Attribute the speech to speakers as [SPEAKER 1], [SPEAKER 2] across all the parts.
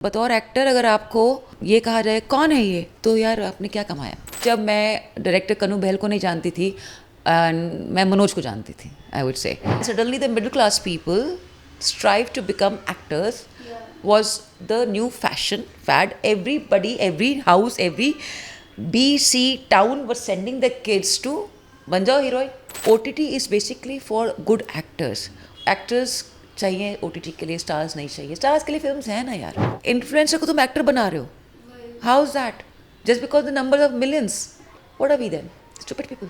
[SPEAKER 1] बतौर एक्टर अगर आपको ये कहा जाए कौन है ये, तो यार आपने क्या कमाया। जब मैं डायरेक्टर कनू बहल को नहीं जानती थी, मैं मनोज को जानती थी, I would say suddenly the middle class people strive to become actors was the new fashion fad. Everybody, every house, every BC town was sending the kids to बन जाओ heroine. OTT is basically for good actors. Actors चाहिए OTT के लिए, stars नहीं चाहिए। Stars के लिए films हैं ना यार। इन्फ्लुएंसर को तुम एक्टर बना रहे हो, how is that? Just because the number of millions, what are we then? Stupid people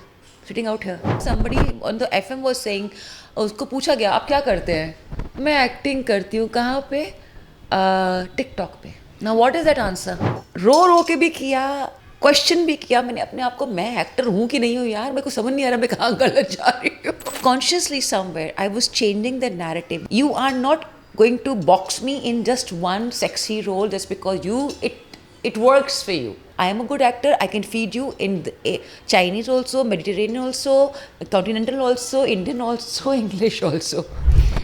[SPEAKER 1] sitting out here. Somebody on the FM was saying, उसको पूछा गया आप क्या करते हैं? मैं एक्टिंग करती हूँ। कहाँ पे? टिकटॉक पे। Now what is that answer? रो रो के भी किया, क्वेश्चन भी किया मैंने अपने आप को, मैं एक्टर हूँ कि नहीं हूँ यार, मेरे को समझ नहीं आ रहा मैं कहाँ गलत जा रही हूँ। Consciously somewhere I was changing the narrative. You are not going to box me in just one sexy role just because it works for you. I am a good actor. I can feed you in Chinese also, Mediterranean also, continental also, Indian also, English also.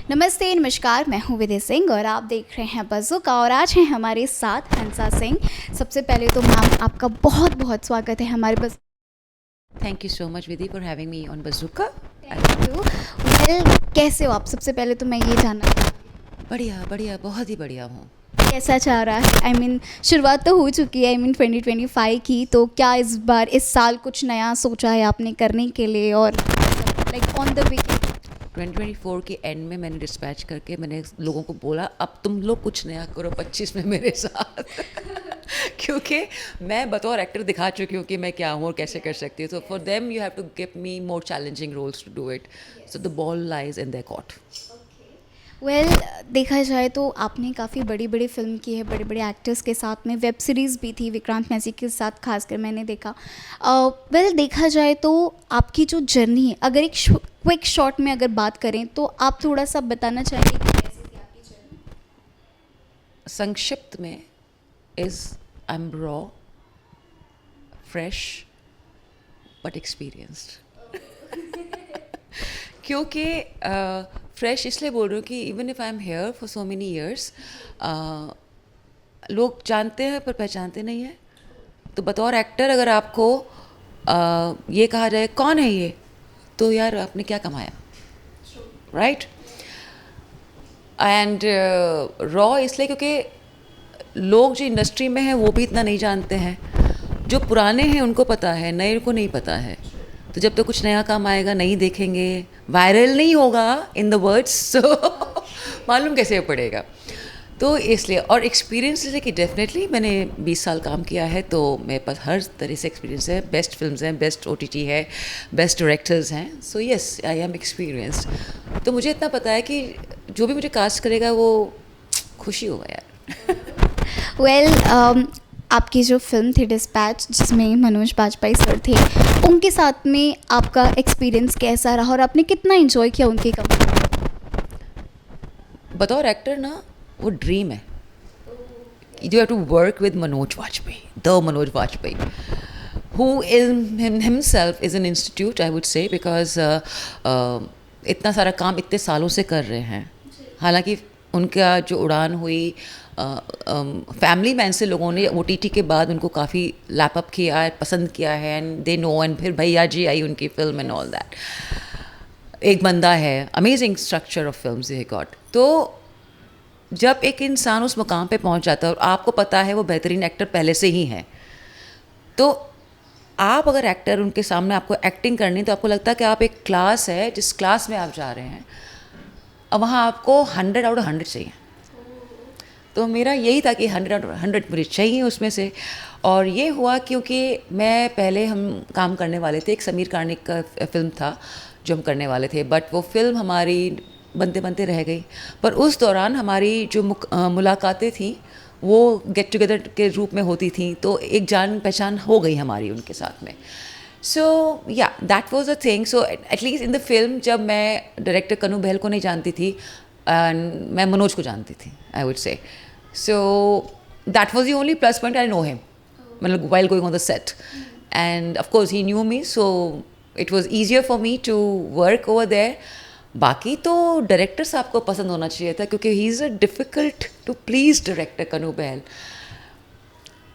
[SPEAKER 2] नमस्ते नमस्कार, मैं हूँ विधि सिंह और आप देख रहे हैं बज़ुका और आज हैं हमारे साथ हंसा सिंह। सबसे पहले तो मैम आपका बहुत बहुत स्वागत है हमारे बस।
[SPEAKER 1] Thank you so much Vidhi for having me on Bazooka.
[SPEAKER 2] Thank you. Well, कैसे हो आप? सबसे पहले तो मैं ये जानना
[SPEAKER 1] बढ़िया बढ़िया, बहुत ही बढ़िया हूँ।
[SPEAKER 2] कैसा चाह रहा है? आई मीन शुरुआत तो हो चुकी है 2025 की, तो क्या इस बार इस साल कुछ नया सोचा है आपने करने के लिए? और लाइक ऑन द वे
[SPEAKER 1] 2024 के एंड में मैंने डिस्पैच करके मैंने लोगों को बोला अब तुम लोग कुछ नया करो 25 में मेरे साथ। क्योंकि मैं बतौर एक्टर दिखा चुकी हूँ कि मैं क्या हूँ और कैसे कर सकती हूँ। तो for them you have to give me more challenging roles to do it, so the ball lies in their court.
[SPEAKER 2] Well, देखा जाए तो आपने काफ़ी बड़ी बड़ी फिल्म की है, बड़े बड़े एक्टर्स के साथ में। वेब सीरीज़ भी थी विक्रांत मैसी के साथ, खासकर मैंने देखा। वेल, देखा जाए तो आपकी जो जर्नी है, अगर एक क्विक शॉट में अगर बात करें तो आप थोड़ा सा बताना चाहेंगे कि कैसे थी आपकी जर्नी?
[SPEAKER 1] संक्षिप्त में is I am raw, fresh but experienced. क्योंकि फ्रेश इसलिए बोल रही हूँ कि even if I am here for so many years, लोग जानते हैं पर पहचानते नहीं हैं। तो बतौर एक्टर अगर आपको ये कहा जाए कौन है ये, तो यार आपने क्या कमाया, राइट? एंड रॉ इसलिए क्योंकि लोग जो इंडस्ट्री में हैं वो भी इतना नहीं जानते हैं। जो पुराने हैं उनको पता है, नए को नहीं पता है। तो जब तक कुछ नया काम आएगा नहीं देखेंगे, वायरल नहीं होगा इन द वर्ड्स, सो मालूम कैसे पड़ेगा। तो इसलिए, और एक्सपीरियंस जैसे कि डेफिनेटली मैंने 20 साल काम किया है, तो मेरे पास हर तरह से एक्सपीरियंस है। बेस्ट फिल्म्स हैं, बेस्ट OTT है, बेस्ट डायरेक्टर्स हैं। So yes, I am experienced. तो मुझे इतना पता है कि जो भी मुझे कास्ट करेगा वो खुशी होगा यार।
[SPEAKER 2] वेल, आपकी जो फिल्म थी डिस्पैच, जिसमें मनोज बाजपेयी सर थे, उनके साथ में आपका एक्सपीरियंस कैसा रहा और आपने कितना एंजॉय किया उनकी कंपनी?
[SPEAKER 1] बतौर एक्टर ना वो ड्रीम है। You have to work with Manoj Vajpayee, the Manoj Vajpayee, who in himself is an institute, I would say, because इतना सारा काम इतने सालों से कर रहे हैं। हालांकि उनका जो उड़ान हुई, फैमिली मैन से लोगों ने OTT के बाद उनको काफ़ी लैपअप किया है, पसंद किया है, एंड दे नो। एंड फिर भैया जी आई उनकी फिल्म एंड ऑल दैट। एक बंदा है, amazing structure of films they got. तो जब एक इंसान उस मुकाम पे पहुंच जाता है और आपको पता है वो बेहतरीन एक्टर पहले से ही हैं, तो आप अगर एक्टर उनके सामने आपको एक्टिंग करनी, तो आपको लगता है कि आप एक क्लास है जिस क्लास में आप जा रहे हैं, अब वहाँ आपको 100 आउट ऑफ 100 चाहिए। तो मेरा यही था कि 100 आउट ऑफ 100 मुझे चाहिए उसमें से। और ये हुआ क्योंकि मैं पहले हम काम करने वाले थे, एक समीर कार्णिक का फिल्म था जो हम करने वाले थे, बट वो फिल्म हमारी बनते बनते रह गई। पर उस दौरान हमारी जो मुलाकातें थी वो गेट टुगेदर के रूप में होती थी, तो एक जान पहचान हो गई हमारी उनके साथ में। सो या that was a thing. So at least in the film, जब मैं डायरेक्टर कनू बहल को नहीं जानती थी, मैं मनोज को जानती थी, I would say. So that was the only plus point, I know him, मतलब while going on the set, and of course he knew me, so it was easier for me to work over there. बाकी तो director साहब को पसंद होना चाहिए था, क्योंकि he is a difficult to please director Kanu Behl.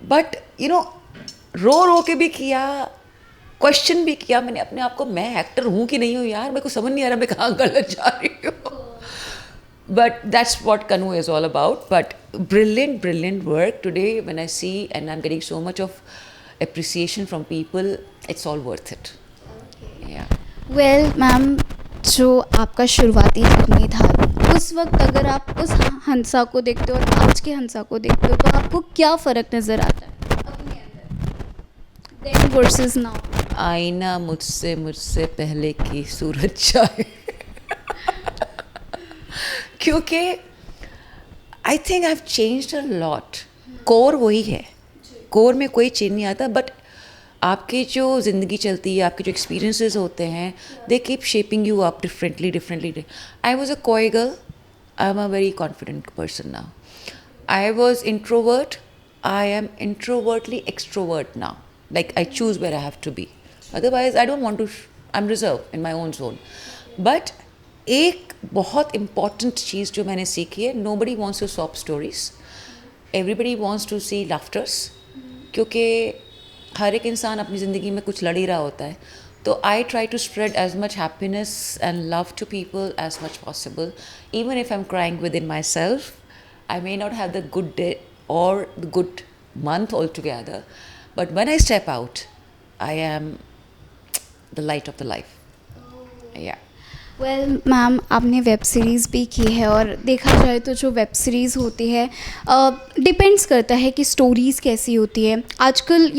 [SPEAKER 1] But you know, रो रो के भी किया, क्वेश्चन भी किया मैंने अपने आप को, मैं एक्टर हूँ कि नहीं हूँ यार, मेरे को समझ नहीं आ रहा मैं कहाँ गलत जा रही हूँ. But that's what Kanu is all about. But brilliant, brilliant work. Today, when I see and I'm getting so much of appreciation from people, it's all worth it. Yeah.
[SPEAKER 2] Well ma'am, जो आपका शुरुआती journey था, उस वक्त अगर आप उस हंसा को देखते हो और आज के हंसा को देखते हो, तो आपको क्या फ़र्क नज़र आता है अपने अंदर, देन वर्सेस नाउ?
[SPEAKER 1] आईना मुझसे मुझसे पहले की सूरज चाहे. क्योंकि I think I have changed a lot. Core वही है, कोर में कोई चेंज नहीं आता. बट आपकी जो ज़िंदगी चलती है, आपके जो एक्सपीरियंसेस होते हैं, they keep shaping you up differently. I was a coy girl, I am a very confident person now. I was introvert, I am introvertly extrovert now. Like I choose where I have to be. Otherwise, I don't want to. I'm reserved in my own zone. But एक बहुत important चीज़ जो मैंने सीखी है, nobody wants to swap stories. Everybody wants to see laughters. क्योंकि हर एक इंसान अपनी ज़िंदगी में कुछ लड़ ही रहा होता है. तो I try to spread as much happiness and love to people as much possible. Even if I'm crying within myself, I may not have the good day or the good month altogether. But when I step out, I am the light of the life. Yeah.
[SPEAKER 2] Well ma'am, आपने web series भी की है, और देखा जाए तो जो web series होती है, डिपेंड्स करता है कि स्टोरीज़ कैसी होती है. आजकल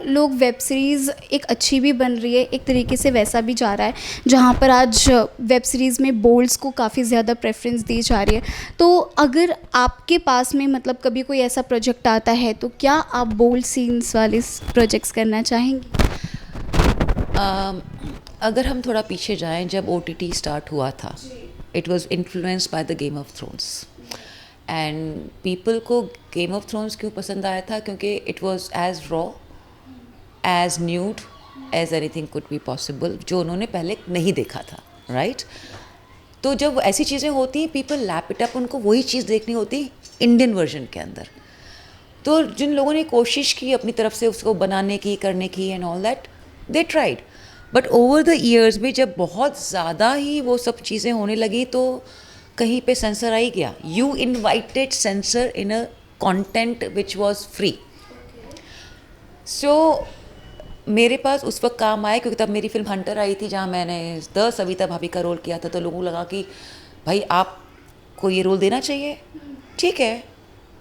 [SPEAKER 2] लोग वेब सीरीज़ एक अच्छी भी बन रही है, एक तरीके से वैसा भी जा रहा है, जहाँ पर आज वेब सीरीज़ में बोल्ड्स को काफ़ी ज़्यादा प्रेफरेंस दी जा रही है. तो अगर आपके पास में मतलब कभी कोई ऐसा प्रोजेक्ट आता है, तो क्या आप बोल्ड सीन्स वाले प्रोजेक्ट्स करना चाहेंगी?
[SPEAKER 1] अगर हम थोड़ा पीछे जाएं, जब OTT स्टार्ट हुआ था, it was influenced by the Game of Thrones. And people को गेम ऑफ थ्रोन्स क्यों पसंद आया था? क्योंकि it was as raw, as nude as anything could be possible, जो उन्होंने पहले नहीं देखा था. राइट? तो जब ऐसी चीज़ें होती हैं, पीपल लैप इट अप, उनको वही चीज़ देखनी होती इंडियन वर्जन के अंदर. तो जिन लोगों ने कोशिश की अपनी तरफ से उसको बनाने की, करने की and all that, they tried. But over the years में जब बहुत ज़्यादा ही वो सब चीज़ें होने लगी, तो कहीं पे सेंसर आ ही गया. You invited censor in a content which was free. So मेरे पास उस वक्त काम आया, क्योंकि तब मेरी फिल्म हंटर आई थी, जहाँ मैंने द सविता भाभी का रोल किया था. तो लोगों को लगा कि भाई आपको ये रोल देना चाहिए, ठीक है,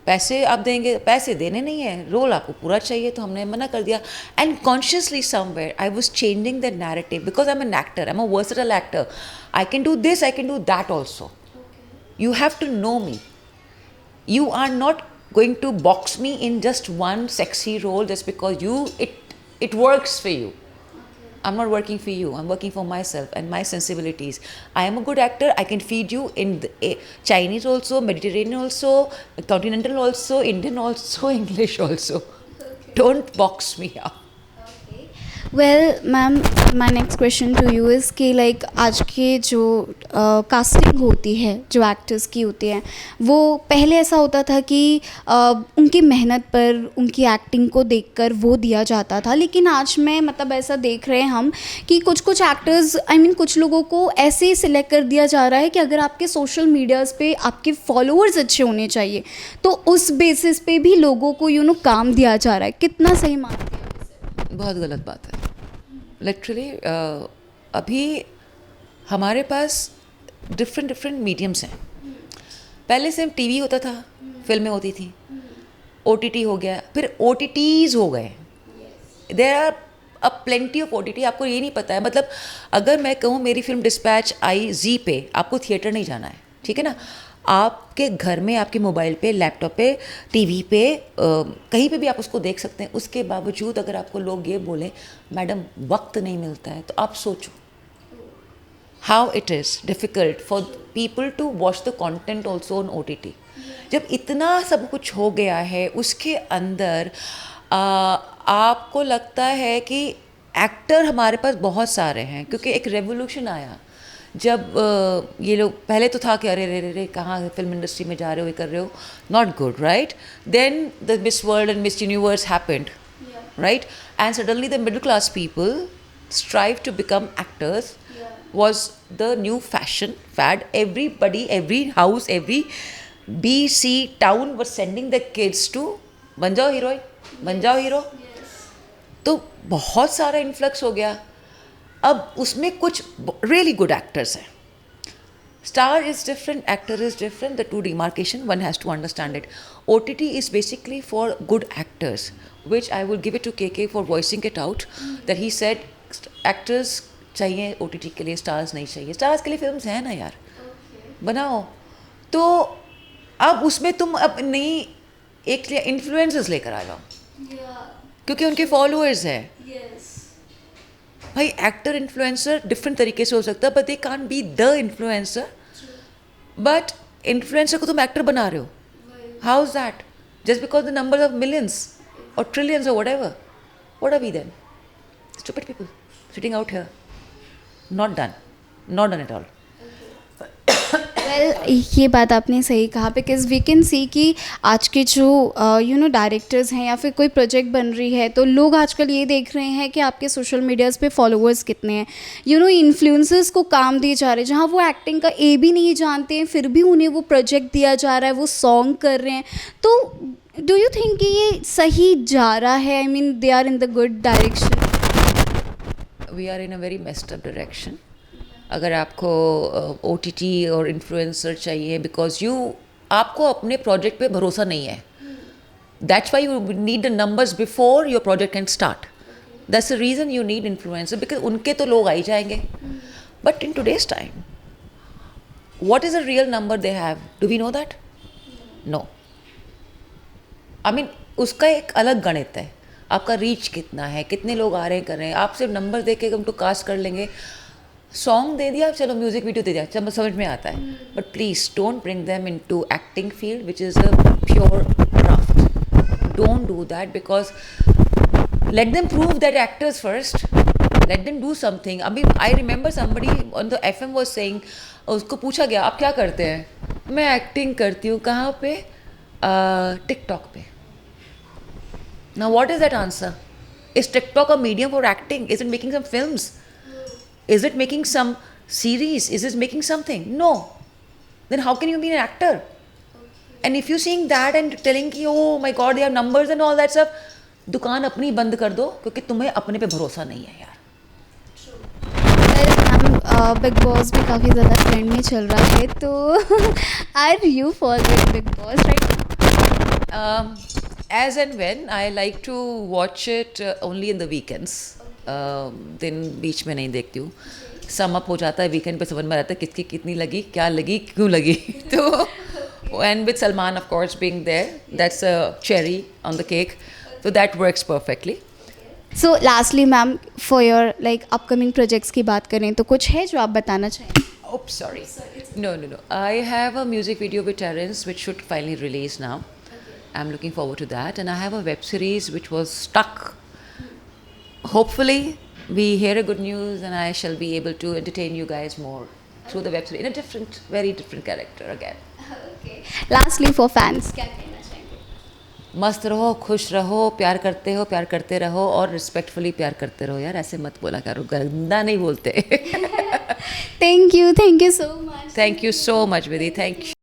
[SPEAKER 1] पैसे आप देंगे, पैसे देने नहीं है, रोल आपको पूरा चाहिए. तो हमने मना कर दिया. And consciously somewhere I was changing the narrative, because I am an actor, I am a versatile actor. I can do this, I can do that also. You have to know me. You are not going to box me in just one sexy role just because it works for you. I'm not working for you. I'm working for myself and my sensibilities. I am a good actor. I can feed you in Chinese also, Mediterranean also, continental also, Indian also, English also. Don't box me up.
[SPEAKER 2] Well ma'am, my next question to you is कि like आज के जो casting होती है, जो actors की होती है, वो पहले ऐसा होता था कि उनकी मेहनत पर, उनकी एक्टिंग को देखकर वो दिया जाता था. लेकिन आज में मतलब ऐसा देख रहे हैं हम कि कुछ एक्टर्स, कुछ लोगों को ऐसे ही सिलेक्ट कर दिया जा रहा है कि अगर आपके सोशल मीडियाज़ पे आपके फॉलोअर्स अच्छे होने चाहिए, तो उस बेसिस पे भी लोगों को काम दिया जा रहा है. कितना सही मानते हैं?
[SPEAKER 1] बहुत गलत बात है. लिटरली अभी हमारे पास डिफरेंट मीडियम्स हैं. पहले से टीवी होता था, फिल्में होती थी, OTT हो गया, फिर OTTs हो गए. There are a plenty of OTT. आपको ये नहीं पता है, मतलब अगर मैं कहूँ मेरी फिल्म डिस्पैच आई जी पे, आपको थिएटर नहीं जाना है, ठीक है ना, आपके घर में, आपके मोबाइल पे, लैपटॉप पे, टीवी पे, कहीं पे भी आप उसको देख सकते हैं. उसके बावजूद अगर आपको लोग ये बोलें मैडम वक्त नहीं मिलता है, तो आप सोचो how it is difficult for people to watch the content also on OTT. जब इतना सब कुछ हो गया है, उसके अंदर आपको लगता है कि एक्टर हमारे पास बहुत सारे हैं, क्योंकि एक रेवोल्यूशन आया जब ये लोग पहले तो था कि अरे रे रे रे कहाँ फिल्म इंडस्ट्री में जा रहे हो, ये कर रहे हो, not good, right? Then the Miss World and Miss Universe happened, right? And suddenly the middle class people strive to become actors. Was the new fashion fad. Everybody, every house, every BC town was sending their kids to बन जाओ heroine, बन जाओ hero. तो बहुत सारा influx हो गया. अब उसमें कुछ रियली गुड एक्टर्स हैं. Star is different, actor is different, the two demarcation, one has to understand it. OTT is basically for good actors, which I will give it to KK for voicing it out, that he said actors चाहिए OTT के लिए, stars नहीं चाहिए. Stars के लिए films हैं ना यार, बनाओ. तो अब उसमें तुम अब नहीं एक influencers लेकर आ जाओ, क्योंकि उनके followers हैं. भाई एक्टर इन्फ्लुएंसर डिफरेंट तरीके से हो सकता है, but they can't be the influencer. But influencer को तुम एक्टर बना रहे हो. How is that? Just because the number of millions और ट्रिलियंस और what are we then? Stupid people sitting out here. Not done at all.
[SPEAKER 2] Well ये बात आपने सही कहा, बिकॉज वी कैन सी कि आज के जो डायरेक्टर्स हैं या फिर कोई प्रोजेक्ट बन रही है, तो लोग आजकल ये देख रहे हैं कि आपके सोशल मीडियाज़ पे फॉलोअर्स कितने हैं. इन्फ्लुएंसर्स को काम दिए जा रहे हैं जहाँ वो एक्टिंग का ए भी नहीं जानते हैं, फिर भी उन्हें वो प्रोजेक्ट दिया जा रहा है, वो सॉन्ग कर रहे हैं. तो डू यू थिंक कि ये सही जा रहा है? I mean they are in the good direction.
[SPEAKER 1] We are in a very messed up direction. अगर आपको OTT और इन्फ्लुएंसर चाहिए बिकॉज आपको अपने प्रोजेक्ट पे भरोसा नहीं है. That's why you need the numbers before your project can start. That's the reason you need influencer, because उनके तो लोग आ ही जाएंगे. But in today's time what is a real number they have? Do we know that? No. I mean उसका एक अलग गणित है. आपका रीच कितना है, कितने लोग आ रहे हैं कर रहे हैं. आप सिर्फ नंबर दे के उनको कास्ट कर लेंगे. सॉन्ग दे दिया, चलो म्यूजिक वीडियो दे दिया, चलो समझ में आता है. But please don't bring them into acting field which is a pure craft. Don't do that, because let them prove that actors first. Let them do something. अभी I remember somebody on the FM was saying, उसको पूछा गया आप क्या करते हैं? मैं acting करती हूँ. कहाँ पे? टिकटॉक पे. Now what is that answer? Is TikTok a medium for acting? Is it making some films? Is it making some series? Is it making something? No. Then how can you be an actor? And if you're saying that and telling कि oh my God they have numbers and all that stuff, दुकान अपनी बंद कर दो, क्योंकि तुम्हें अपने पे भरोसा नहीं है यार.
[SPEAKER 2] मैम बिग बॉस भी काफ़ी ज़्यादा ट्रेंड में चल रहा है, तो are you following Bigg Boss right?
[SPEAKER 1] As and when I like to watch it only in the weekends. दिन बीच में नहीं देखती हूँ. सम अप हो जाता है वीकेंड पे, समझ में आता है किसकी कितनी लगी, क्या लगी, क्यों लगी. तो and with Salman of course being there, that's a cherry on the cake. तो that works perfectly.
[SPEAKER 2] So lastly ma'am, for your like upcoming projects की बात करें तो कुछ है जो आप बताना चाहें?
[SPEAKER 1] Oops, sorry. No. I have a music video with Terence which should finally release now. I'm looking forward to that. And I have a web series which was stuck. Hopefully we hear a good news and I shall be able to entertain you guys more through the web series in a very different character again.
[SPEAKER 2] Okay. Lastly for fans, क्या कहना चाहेंगे?
[SPEAKER 1] मस्त रहो, खुश रहो, प्यार करते रहो और रिस्पेक्टफुली प्यार करते रहो यार. ऐसे मत बोला करो, गंदा नहीं बोलते.
[SPEAKER 2] Thank you so much.
[SPEAKER 1] Thank you so much, Vidhi. Thank you.